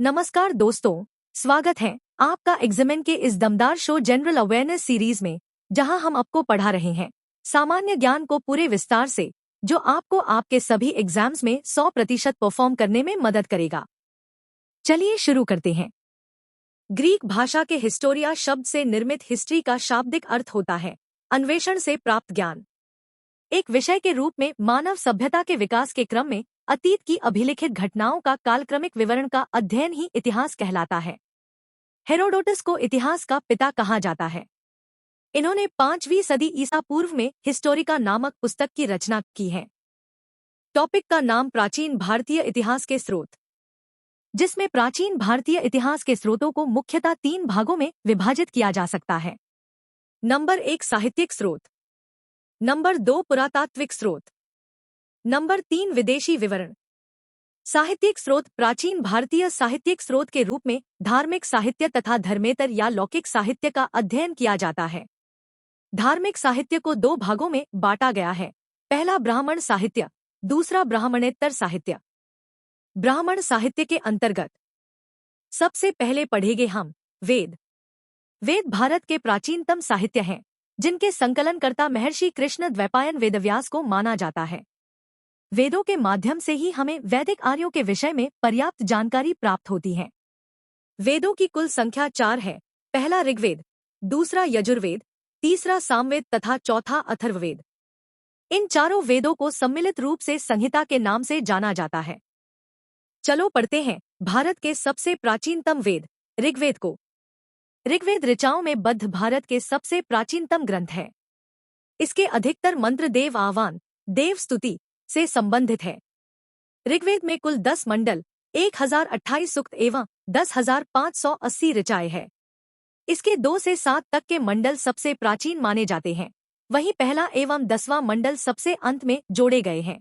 नमस्कार दोस्तों, स्वागत है आपका एग्जामिन के इस दमदार शो जनरल अवेयरनेस सीरीज में, जहां हम आपको पढ़ा रहे हैं सामान्य ज्ञान को पूरे विस्तार से, जो आपको आपके सभी एग्जाम्स में 100% परफॉर्म करने में मदद करेगा। चलिए शुरू करते हैं। ग्रीक भाषा के हिस्टोरिया शब्द से निर्मित हिस्ट्री का शाब्दिक अर्थ होता है अन्वेषण से प्राप्त ज्ञान। एक विषय के रूप में मानव सभ्यता के विकास के क्रम में अतीत की अभिलिखित घटनाओं का कालक्रमिक विवरण का अध्ययन ही इतिहास कहलाता है। हेरोडोटस को इतिहास का पिता कहा जाता है। इन्होंने 5वीं सदी ईसा पूर्व में हिस्टोरिका नामक पुस्तक की रचना की है। टॉपिक का नाम प्राचीन भारतीय इतिहास के स्रोत, जिसमें प्राचीन भारतीय इतिहास के स्रोतों को मुख्यतः 3 भागों में विभाजित किया जा सकता है। नंबर 1 साहित्यिक स्रोत, नंबर 2 पुरातात्विक स्रोत, नंबर 3 विदेशी विवरण। साहित्यिक स्रोत प्राचीन भारतीय साहित्यिक स्रोत के रूप में धार्मिक साहित्य तथा धर्मेतर या लौकिक साहित्य का अध्ययन किया जाता है। धार्मिक साहित्य को 2 भागों में बांटा गया है। पहला ब्राह्मण साहित्य, दूसरा ब्राह्मणेतर साहित्य। ब्राह्मण साहित्य के अंतर्गत सबसे पहले पढ़ेंगे हम वेद। वेद भारत के प्राचीनतम साहित्य हैं, जिनके संकलनकर्ता महर्षि कृष्ण द्वैपायन वेदव्यास को माना जाता है। वेदों के माध्यम से ही हमें वैदिक आर्यों के विषय में पर्याप्त जानकारी प्राप्त होती है। वेदों की कुल संख्या 4 है। पहला ऋग्वेद, दूसरा यजुर्वेद, तीसरा सामवेद तथा चौथा अथर्ववेद। इन चारों वेदों को सम्मिलित रूप से संहिता के नाम से जाना जाता है। चलो पढ़ते हैं भारत के सबसे प्राचीनतम वेद ऋग्वेद को। ऋग्वेद ऋचाओं में बद्ध भारत के सबसे प्राचीनतम ग्रंथ है। इसके अधिकतर मंत्र देव आह्वान, देव स्तुति से संबंधित है। ऋग्वेद में कुल 10 मंडल, 1028 सूक्त एवं 10,580 ऋचाएं है। इसके 2 से 7 तक के मंडल सबसे प्राचीन माने जाते हैं, वहीं पहला एवं 10वां मंडल सबसे अंत में जोड़े गए हैं।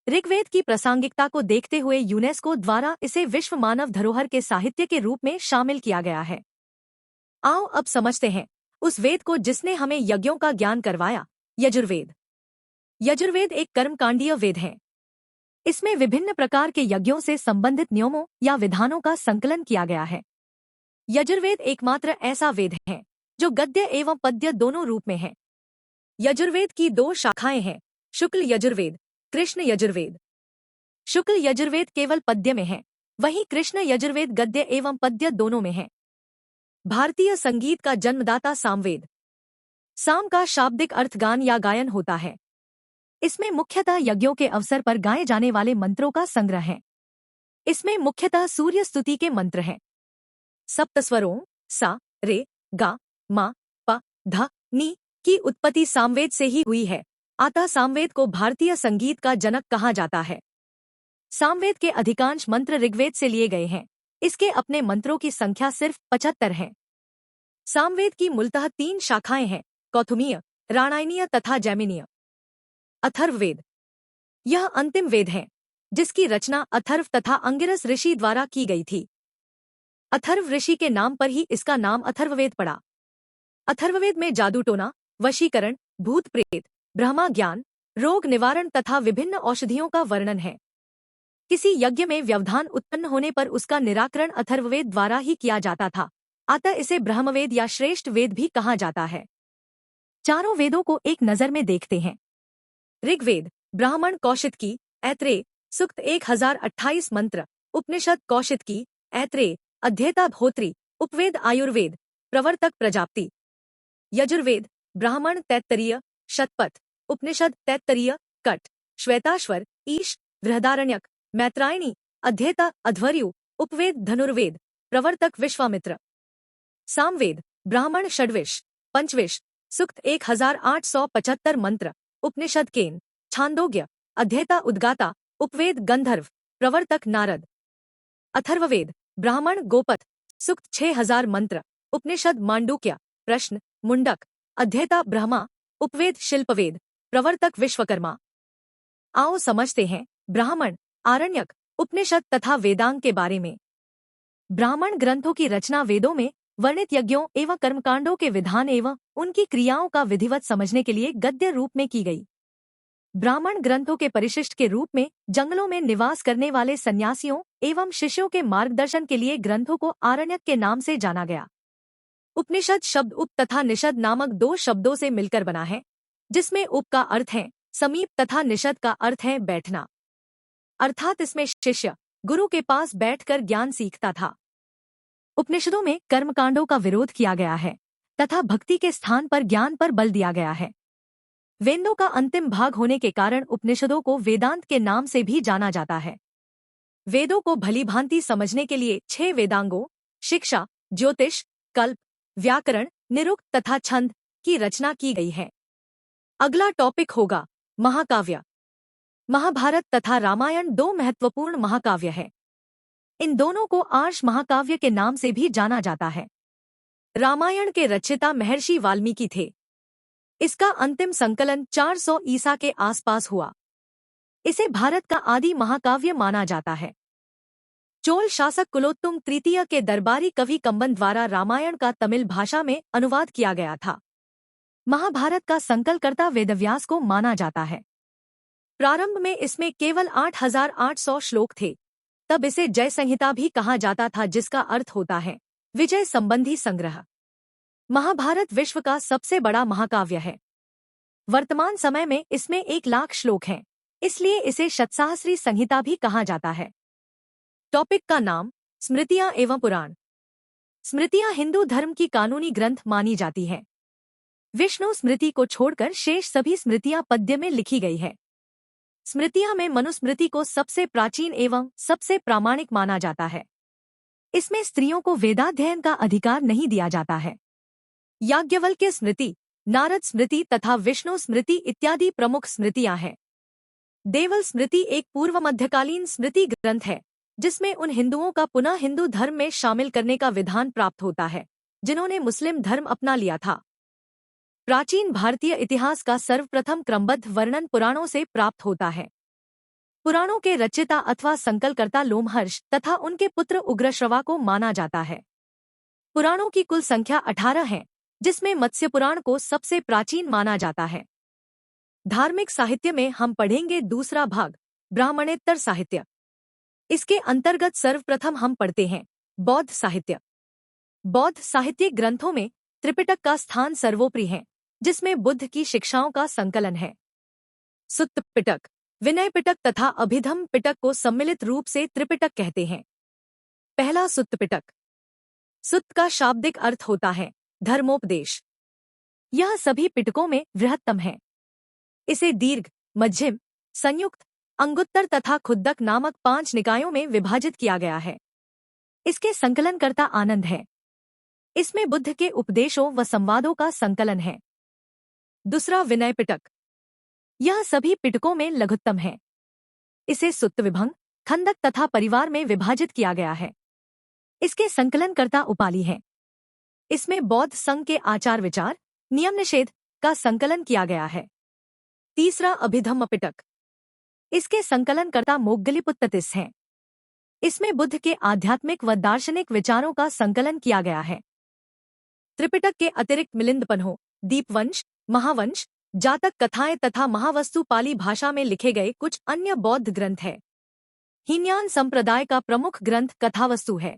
ऋग्वेद की प्रासंगिकता को देखते हुए यूनेस्को द्वारा इसे विश्व मानव धरोहर के साहित्य के रूप में शामिल किया गया है। आओ अब समझते हैं उस वेद को जिसने हमें यज्ञों का ज्ञान करवाया, यजुर्वेद। यजुर्वेद एक कर्मकांडीय वेद है। इसमें विभिन्न प्रकार के यज्ञों से संबंधित नियमों या विधानों का संकलन किया गया है। यजुर्वेद एकमात्र ऐसा वेद है जो गद्य एवं पद्य दोनों रूप में है। यजुर्वेद की 2 शाखाएं हैं, शुक्ल यजुर्वेद, कृष्ण यजुर्वेद। शुक्ल यजुर्वेद केवल पद्य में है, वहीं कृष्ण यजुर्वेद गद्य एवं पद्य दोनों में है। भारतीय संगीत का जन्मदाता सामवेद। साम का शाब्दिक अर्थ गान या गायन होता है। इसमें मुख्यतः यज्ञों के अवसर पर गाए जाने वाले मंत्रों का संग्रह है। इसमें मुख्यतः सूर्य स्तुति के मंत्र हैं। सप्तस्वरों सा, रे, गा, मा, पा, धा, नी की उत्पत्ति सामवेद से ही हुई है। अतः सामवेद को भारतीय संगीत का जनक कहा जाता है। सामवेद के अधिकांश मंत्र ऋग्वेद से लिए गए हैं। इसके अपने मंत्रों की संख्या सिर्फ 75 है। सामवेद की मूलतः 3 शाखाएं हैं, कौथुमीय, राणायनीय तथा जैमिनीय। अथर्ववेद यह अंतिम वेद है, जिसकी रचना अथर्व तथा अंगिरस ऋषि द्वारा की गई थी। अथर्व ऋषि के नाम पर ही इसका नाम अथर्ववेद पड़ा। अथर्ववेद में जादू टोना, वशीकरण, भूत प्रेत, ब्रह्मा ज्ञान, रोग निवारण तथा विभिन्न औषधियों का वर्णन है। किसी यज्ञ में व्यवधान उत्पन्न होने पर उसका निराकरण अथर्ववेद द्वारा ही किया जाता था। अतः इसे ब्रह्मवेद या श्रेष्ठ वेद भी कहा जाता है। चारों वेदों को एक नजर में देखते हैं। ऋग्वेद ब्राह्मण कौशितकी, ऐत्रेय, सूक्त 1028 मंत्र। उपनिषद कौशितकी, ऐत्रेय, अध्येता होत्री, उपवेद आयुर्वेद, प्रवर्तक प्रजापति। यजुर्वेद ब्राह्मण तैत्तरीय, शतपथ, उपनिषद तैत्तरीय, कट, श्वेताश्वर, ईश, बृहदारण्यक, मैत्रायणी, अध्येता अध्वर्यु, उपवेद धनुर्वेद, प्रवर्तक विश्वामित्र। सामवेद ब्राह्मण षड्विश, पंचविश, सूक्त 1875 मंत्र। उपनिषद केन, छांदोग्य, अध्येता उद्गाता, उपवेद गंधर्व, प्रवर्तक नारद। अथर्ववेद ब्राह्मण गोपथ, सूक्त 6000 मंत्र। उपनिषद मांडूक्य, प्रश्न, मुंडक, अध्येता ब्रह्मा, उपवेद शिल्पवेद, प्रवर्तक विश्वकर्मा। आओ समझते हैं ब्राह्मण, आरण्यक, उपनिषद तथा वेदांग के बारे में। ब्राह्मण ग्रंथों की रचना वेदों में वर्णित यज्ञों एवं कर्मकांडों के विधान एवं उनकी क्रियाओं का विधिवत समझने के लिए गद्य रूप में की गई। ब्राह्मण ग्रंथों के परिशिष्ट के रूप में जंगलों में निवास करने वाले सन्यासियों एवं शिष्यों के मार्गदर्शन के लिए ग्रंथों को आरण्यक के नाम से जाना गया। उपनिषद शब्द उप तथा निषद नामक दो शब्दों से मिलकर बना है, जिसमें उप का अर्थ है समीप तथा निषद का अर्थ है बैठना, अर्थात इसमें शिष्य गुरु के पास बैठकर ज्ञान सीखता था। उपनिषदों में कर्मकांडों का विरोध किया गया है तथा भक्ति के स्थान पर ज्ञान पर बल दिया गया है। वेदों का अंतिम भाग होने के कारण उपनिषदों को वेदांत के नाम से भी जाना जाता है। वेदों को भलीभांति समझने के लिए 6 वेदांगों शिक्षा, ज्योतिष, कल्प, व्याकरण, निरुक्त तथा छंद की रचना की गई है। अगला टॉपिक होगा महाकाव्य। महाभारत तथा रामायण 2 महत्वपूर्ण महाकाव्य है। इन दोनों को आर्ष महाकाव्य के नाम से भी जाना जाता है। रामायण के रचयिता महर्षि वाल्मीकि थे। इसका अंतिम संकलन 400 ईसा के आसपास हुआ। इसे भारत का आदि महाकाव्य माना जाता है। चोल शासक कुलोत्तुंग तृतीय के दरबारी कवि कंबन द्वारा रामायण का तमिल भाषा में अनुवाद किया गया था। महाभारत का संकलनकर्ता वेदव्यास को माना जाता है। प्रारंभ में इसमें केवल 8800 श्लोक थे। तब इसे जय संहिता भी कहा जाता था, जिसका अर्थ होता है विजय संबंधी संग्रह। महाभारत विश्व का सबसे बड़ा महाकाव्य है। वर्तमान समय में इसमें 1 लाख श्लोक हैं, इसलिए इसे शतसाहस्री संहिता भी कहा जाता है। टॉपिक का नाम स्मृतियां एवं पुराण। स्मृतियां हिंदू धर्म की कानूनी ग्रंथ मानी जाती है। विष्णु स्मृति को छोड़कर शेष सभी स्मृतियां पद्य में लिखी गई है। स्मृतियां में मनुस्मृति को सबसे प्राचीन एवं सबसे प्रामाणिक माना जाता है। इसमें स्त्रियों को वेदाध्ययन का अधिकार नहीं दिया जाता है। याज्ञवल्क्य स्मृति, नारद स्मृति तथा विष्णु स्मृति इत्यादि प्रमुख स्मृतियां हैं। देवल स्मृति एक पूर्व मध्यकालीन स्मृति ग्रंथ है, जिसमें उन हिंदुओं का पुनः हिंदू धर्म में शामिल करने का विधान प्राप्त होता है जिन्होंने मुस्लिम धर्म अपना लिया था। प्राचीन भारतीय इतिहास का सर्वप्रथम क्रमबद्ध वर्णन पुराणों से प्राप्त होता है। पुराणों के रचयिता अथवा संकलनकर्ता लोमहर्ष तथा उनके पुत्र उग्रश्रवा को माना जाता है। पुराणों की कुल संख्या 18 है, जिसमें मत्स्य पुराण को सबसे प्राचीन माना जाता है। धार्मिक साहित्य में हम पढ़ेंगे दूसरा भाग ब्राह्मणेतर साहित्य। इसके अंतर्गत सर्वप्रथम हम पढ़ते हैं बौद्ध साहित्य। बौद्ध साहित्यिक ग्रंथों में त्रिपिटक का स्थान सर्वोपरि है, जिसमें बुद्ध की शिक्षाओं का संकलन है। सुत्त पिटक, विनय पिटक तथा अभिधम्म पिटक को सम्मिलित रूप से त्रिपिटक कहते हैं। पहला सुत्त पिटक। सुत्त का शाब्दिक अर्थ होता है धर्मोपदेश। यह सभी पिटकों में बृहत्तम है। इसे दीर्घ, मध्यम, संयुक्त, अंगुत्तर तथा खुद्दक नामक 5 निकायों में विभाजित किया गया है। इसके संकलनकर्ता आनंद है। इसमें बुद्ध के उपदेशों व संवादों का संकलन है। दूसरा विनय पिटक। यह सभी पिटकों में लघुत्तम है। इसे सुत्त विभंग, खंदक तथा परिवार में विभाजित किया गया है। इसके संकलनकर्ता उपाली है। इसमें बौद्ध संघ के आचार विचार, नियम निषेध का संकलन किया गया है। तीसरा अभिधम्म पिटक। इसके संकलनकर्ता मोग्गलीपुत्ततिस हैं। इसमें बुद्ध के आध्यात्मिक व दार्शनिक विचारों का संकलन किया गया है। त्रिपिटक के अतिरिक्त मिलिंदपन्हो, दीपवंश, महावंश, जातक कथाएं तथा महावस्तु पाली भाषा में लिखे गए कुछ अन्य बौद्ध ग्रंथ है। हीनयान संप्रदाय का प्रमुख ग्रंथ कथावस्तु है।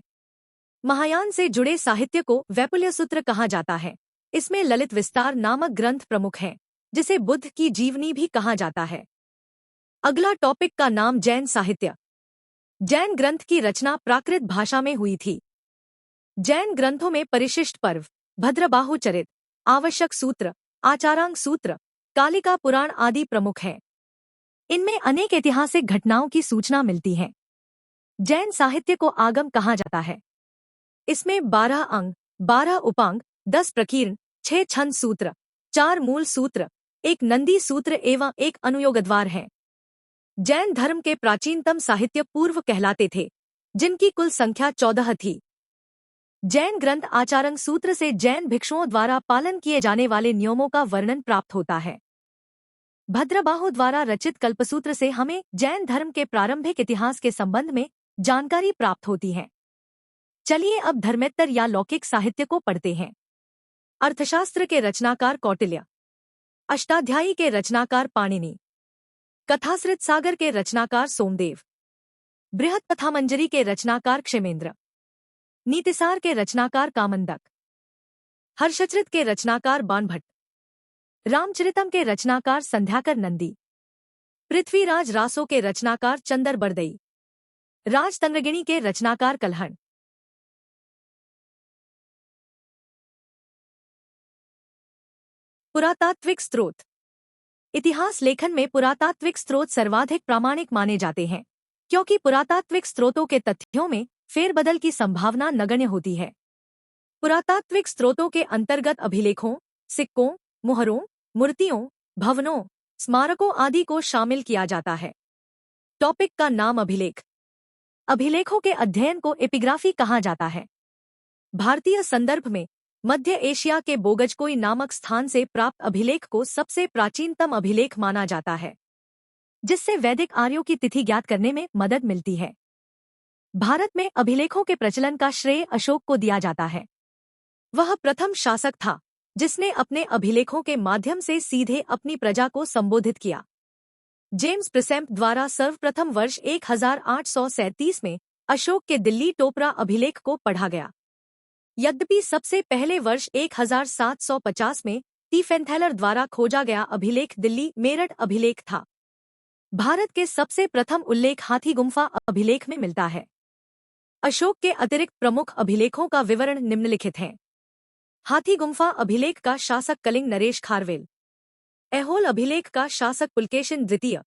महायान से जुड़े साहित्य को वैपुल्य सूत्र कहा जाता है। इसमें ललित विस्तार नामक ग्रंथ प्रमुख है, जिसे बुद्ध की जीवनी भी कहा जाता है। अगला टॉपिक का नाम जैन साहित्य। जैन ग्रंथ की रचना प्राकृत भाषा में हुई थी। जैन ग्रंथों में परिशिष्ट पर्व, भद्रबाहु चरित, आवश्यक सूत्र, आचारांग सूत्र, कालिका पुराण आदि प्रमुख हैं। इनमें अनेक ऐतिहासिक घटनाओं की सूचना मिलती है। जैन साहित्य को आगम कहा जाता है। इसमें 12 अंग, 12 उपांग, 10 प्रकीर्ण, 6 छंद सूत्र, 4 मूल सूत्र, 1 नंदी सूत्र एवं 1 अनुयोगद्वार है। जैन धर्म के प्राचीनतम साहित्य पूर्व कहलाते थे, जिनकी कुल संख्या 14 थी। जैन ग्रंथ आचारंग सूत्र से जैन भिक्षुओं द्वारा पालन किए जाने वाले नियमों का वर्णन प्राप्त होता है। भद्रबाहु द्वारा रचित कल्पसूत्र से हमें जैन धर्म के प्रारंभिक इतिहास के संबंध में जानकारी प्राप्त होती है। चलिए अब धर्मेत्तर या लौकिक साहित्य को पढ़ते हैं। अर्थशास्त्र के रचनाकार कौटिल्य, अष्टाध्यायी के रचनाकार पाणिनि, कथासृत सागर के रचनाकार सोमदेव, बृहत कथामंजरी के रचनाकार क्षेमेंद्र, नीतिसार के रचनाकार कामंदक, हर्षचरित के रचनाकार बाणभट्ट, रामचरितम के रचनाकार संध्याकर नंदी, पृथ्वीराज रासो के रचनाकार चंदर बरदई, राजतंत्रगिणी के रचनाकार कल्हण। पुरातात्विक स्रोत। इतिहास लेखन में पुरातात्विक स्रोत सर्वाधिक प्रामाणिक माने जाते हैं, क्योंकि पुरातात्विक स्रोतों के तथ्यों में फेरबदल की संभावना नगण्य होती है। पुरातात्विक स्रोतों के अंतर्गत अभिलेखों, सिक्कों, मुहरों, मूर्तियों, भवनों, स्मारकों आदि को शामिल किया जाता है। टॉपिक का नाम अभिलेख। अभिलेखों के अध्ययन को एपिग्राफी कहा जाता है। भारतीय संदर्भ में मध्य एशिया के बोगजकोई नामक स्थान से प्राप्त अभिलेख को सबसे प्राचीनतम अभिलेख माना जाता है, जिससे वैदिक आर्यों की तिथि ज्ञात करने में मदद मिलती है। भारत में अभिलेखों के प्रचलन का श्रेय अशोक को दिया जाता है। वह प्रथम शासक था जिसने अपने अभिलेखों के माध्यम से सीधे अपनी प्रजा को संबोधित किया। जेम्स प्रिसेम्प द्वारा सर्वप्रथम वर्ष 1837 में अशोक के दिल्ली टोपरा अभिलेख को पढ़ा गया। यद्यपि सबसे पहले वर्ष 1750 में टीफेंथेलर द्वारा खोजा गया अभिलेख दिल्ली मेरठ अभिलेख था। भारत के सबसे प्रथम उल्लेख हाथी गुम्फा अभिलेख में मिलता है। अशोक के अतिरिक्त प्रमुख अभिलेखों का विवरण निम्नलिखित है। हाथी गुम्फा अभिलेख का शासक कलिंग नरेश खारवेल, ऐहोल अभिलेख का शासक पुलकेशिन द्वितीय,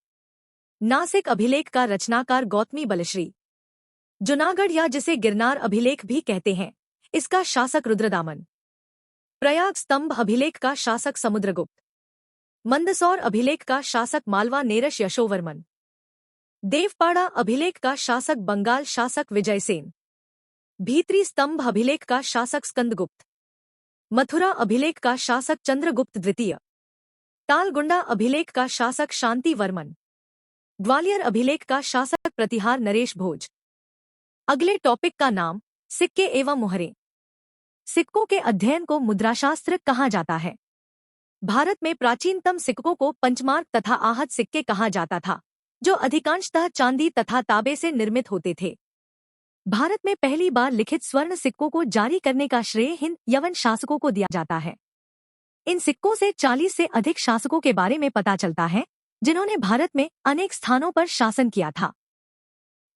नासिक अभिलेख का रचनाकार गौतमी बलश्री, जूनागढ़ या जिसे गिरनार अभिलेख भी कहते हैं, इसका शासक रुद्रदामन, प्रयाग स्तंभ अभिलेख का शासक समुद्रगुप्त, मंदसौर अभिलेख का शासक मालवा नेरश यशोवर्मन, देवपाड़ा अभिलेख का शासक बंगाल शासक विजयसेन, भीतरी स्तंभ अभिलेख का शासक स्कंदगुप्त, मथुरा अभिलेख का शासक चंद्रगुप्त द्वितीय, तालगुंडा अभिलेख का शासक शांति वर्मन, ग्वालियर अभिलेख का शासक प्रतिहार नरेश भोज। अगले टॉपिक का नाम सिक्के एवं मुहरें। सिक्कों के अध्ययन को मुद्राशास्त्र कहा जाता है। भारत में प्राचीनतम सिक्कों को पंचमार्क तथा आहत सिक्के कहा जाता था, जो अधिकांशतः चांदी तथा तांबे से निर्मित होते थे। भारत में पहली बार लिखित स्वर्ण सिक्कों को जारी करने का श्रेय हिंद यवन शासकों को दिया जाता है। इन सिक्कों से 40 से अधिक शासकों के बारे में पता चलता है, जिन्होंने भारत में अनेक स्थानों पर शासन किया था।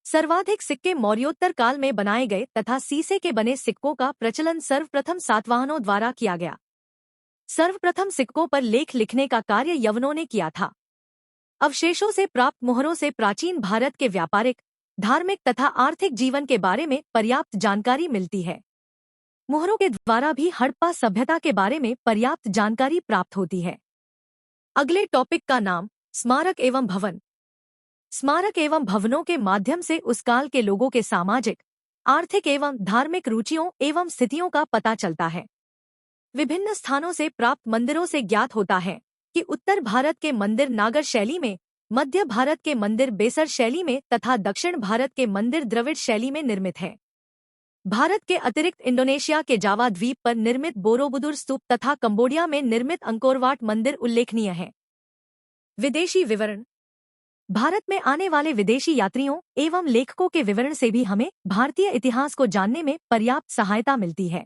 सर्वाधिक सिक्के मौर्योत्तर काल में बनाए गए तथा सीसे के बने सिक्कों का प्रचलन सर्वप्रथम सातवाहनों द्वारा किया गया। सर्वप्रथम सिक्कों पर लेख लिखने का कार्य यवनों ने किया था। अवशेषों से प्राप्त मुहरों से प्राचीन भारत के व्यापारिक, धार्मिक तथा आर्थिक जीवन के बारे में पर्याप्त जानकारी मिलती है। मुहरों के द्वारा भी हड़प्पा सभ्यता के बारे में पर्याप्त जानकारी प्राप्त होती है। अगले टॉपिक का नाम स्मारक एवं भवन। स्मारक एवं भवनों के माध्यम से उस काल के लोगों के सामाजिक, आर्थिक एवं धार्मिक रुचियों एवं स्थितियों का पता चलता है। विभिन्न स्थानों से प्राप्त मंदिरों से ज्ञात होता है कि उत्तर भारत के मंदिर नागर शैली में, मध्य भारत के मंदिर बेसर शैली में तथा दक्षिण भारत के मंदिर द्रविड़ शैली में निर्मित है। भारत के अतिरिक्त इंडोनेशिया के जावा द्वीप पर निर्मित बोरोबुदुर स्तूप तथा कंबोडिया में निर्मित अंकोरवाट मंदिर उल्लेखनीय है। विदेशी विवरण। भारत में आने वाले विदेशी यात्रियों एवं लेखकों के विवरण से भी हमें भारतीय इतिहास को जानने में पर्याप्त सहायता मिलती है,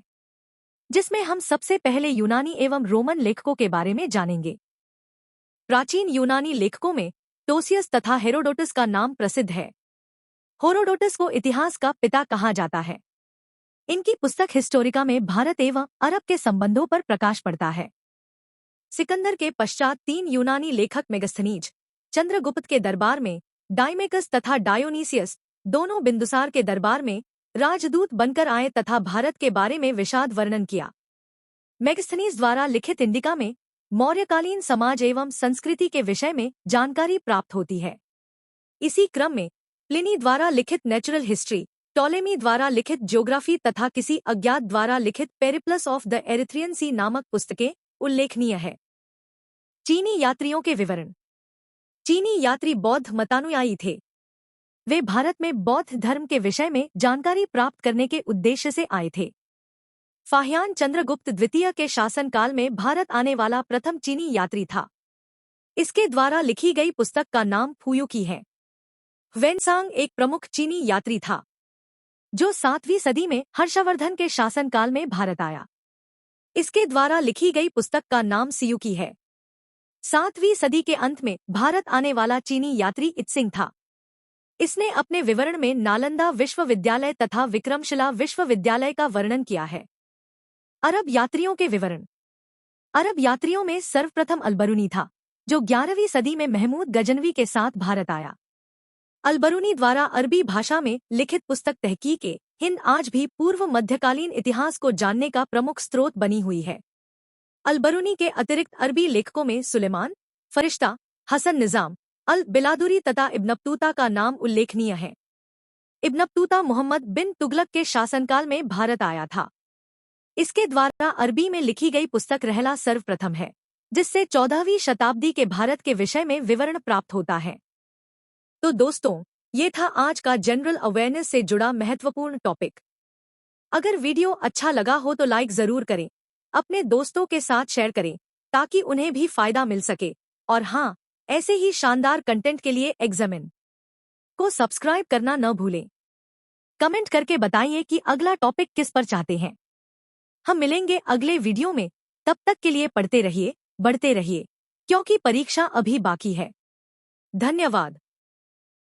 जिसमें हम सबसे पहले यूनानी एवं रोमन लेखकों के बारे में जानेंगे। प्राचीन यूनानी लेखकों में टोसियस तथा हेरोडोटस का नाम प्रसिद्ध है। हेरोडोटस को इतिहास का पिता कहा जाता है। इनकी पुस्तक हिस्टोरिका में भारत एवं अरब के संबंधों पर प्रकाश पड़ता है। सिकंदर के पश्चात 3 यूनानी लेखक मेगस्थनीज, चंद्रगुप्त के दरबार में डाइमेकस तथा डायोनीसियस, दोनों बिंदुसार के दरबार में राजदूत बनकर आए तथा भारत के बारे में विषाद वर्णन किया। मेगस्थनीज द्वारा लिखित इंडिका में मौर्यकालीन समाज एवं संस्कृति के विषय में जानकारी प्राप्त होती है। इसी क्रम में प्लिनी द्वारा लिखित नेचुरल हिस्ट्री, टॉलेमी द्वारा लिखित ज्योग्राफी तथा किसी अज्ञात द्वारा लिखित पेरिप्लस ऑफ द एरिथ्रियन सी नामक पुस्तकें उल्लेखनीय है। चीनी यात्रियों के विवरण। चीनी यात्री बौद्ध मतानुयायी थे। वे भारत में बौद्ध धर्म के विषय में जानकारी प्राप्त करने के उद्देश्य से आए थे। फाहियान चंद्रगुप्त द्वितीय के शासनकाल में भारत आने वाला प्रथम चीनी यात्री था। इसके द्वारा लिखी गई पुस्तक का नाम फुयुकी है। वेनसांग एक प्रमुख चीनी यात्री था जो 7वीं सदी में हर्षवर्धन के शासनकाल में भारत आया। इसके द्वारा लिखी गई पुस्तक का नाम सियुकी है। 7वीं सदी के अंत में भारत आने वाला चीनी यात्री इत्सिंग था। इसने अपने विवरण में नालंदा विश्वविद्यालय तथा विक्रमशिला विश्वविद्यालय का वर्णन किया है। अरब यात्रियों के विवरण। अरब यात्रियों में सर्वप्रथम अलबरूनी था जो 11वीं सदी में महमूद गजनवी के साथ भारत आया। अलबरूनी द्वारा अरबी भाषा में लिखित पुस्तक तहकीक हिंद आज भी पूर्व मध्यकालीन इतिहास को जानने का प्रमुख स्रोत बनी हुई है। अलबरूनी के अतिरिक्त अरबी लेखकों में सुलेमान, फरिश्ता, हसन निजाम, अल बिलादुरी तथा इब्न बतूता का नाम उल्लेखनीय है। इब्न बतूता मोहम्मद बिन तुगलक के शासनकाल में भारत आया था। इसके द्वारा अरबी में लिखी गई पुस्तक रहला सर्वप्रथम है, जिससे 14वीं शताब्दी के भारत के विषय में विवरण प्राप्त होता है। तो दोस्तों, ये था आज का जनरल अवेयरनेस से जुड़ा महत्वपूर्ण टॉपिक। अगर वीडियो अच्छा लगा हो तो लाइक जरूर करें, अपने दोस्तों के साथ शेयर करें ताकि उन्हें भी फायदा मिल सके। और हाँ, ऐसे ही शानदार कंटेंट के लिए एग्जामिन को सब्सक्राइब करना न भूलें। कमेंट करके बताइए कि अगला टॉपिक किस पर चाहते हैं। हम मिलेंगे अगले वीडियो में, तब तक के लिए पढ़ते रहिए, बढ़ते रहिए, क्योंकि परीक्षा अभी बाकी है। धन्यवाद।